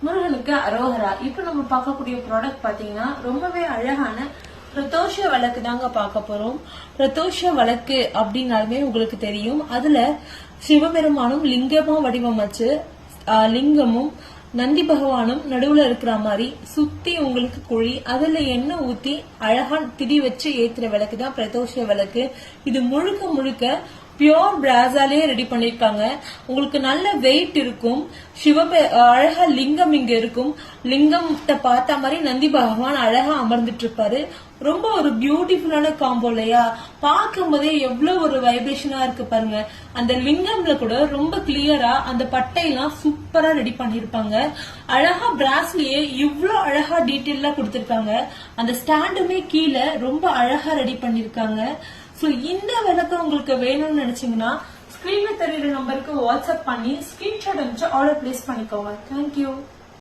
முருகனுக்கு அரோகரா. இப்ப நம்ம பார்க்கக்கூடிய ப்ராடக்ட் பாத்தீங்கன்னா ரொம்பவே அழகான பிரதோஷ விளக்கு தாங்க பார்க்க போறோம். பிரதோஷ விளக்கு அப்படின்னாலுமே உங்களுக்கு தெரியும், அதுல சிவபெருமானும் லிங்கமா வடிவமைச்சு லிங்கமும் நந்தி பகவானும் நடுவுல இருக்கிற மாதிரி சுத்தி உங்களுக்கு குழி, அதுல எண்ணெய் ஊத்தி அழகா திரி வச்சு ஏத்துற விளக்கு தான் பிரதோஷ விளக்கு. இது முழுக்க முழுக்க பியோர் பிராஸாலே ரெடி பண்ணிருக்காங்க. உங்களுக்கு நல்ல வெயிட் இருக்கும். அழகா லிங்கம் இங்க இருக்கும். லிங்கத்தை பார்த்த மாதிரி நந்தி பகவான் அழகா அமர்ந்துட்டு இருப்பாரு. ரொம்ப ஒரு பியூட்டிஃபுல்லான காம்போ இல்லையா? பார்க்கும் போதே எவ்வளவு ஒரு வைப்ரேஷனா இருக்கு பாருங்க. அந்த லிங்கம்ல கூட ரொம்ப கிளியரா அந்த பட்டையெல்லாம் சூப்பரா ரெடி பண்ணிருப்பாங்க. அழகா பிராஸ்லயே இவ்வளவு அழகா டீட்டெயிலா கொடுத்திருக்காங்க. அந்த ஸ்டாண்டுமே கீழே ரொம்ப அழகா ரெடி பண்ணிருக்காங்க. சோ இந்த விளக்கம் உங்களுக்கு வேணும்னு நினைச்சீங்கன்னா ஸ்கிரீன்ல தெரியுற நம்பருக்கு வாட்ஸ்அப் பண்ணி ஸ்கிரீன்ஷாட் அனுப்பிச்சு ஆர்டர் பிளேஸ் பண்ணிக்கோங்க. தேங்க்யூ.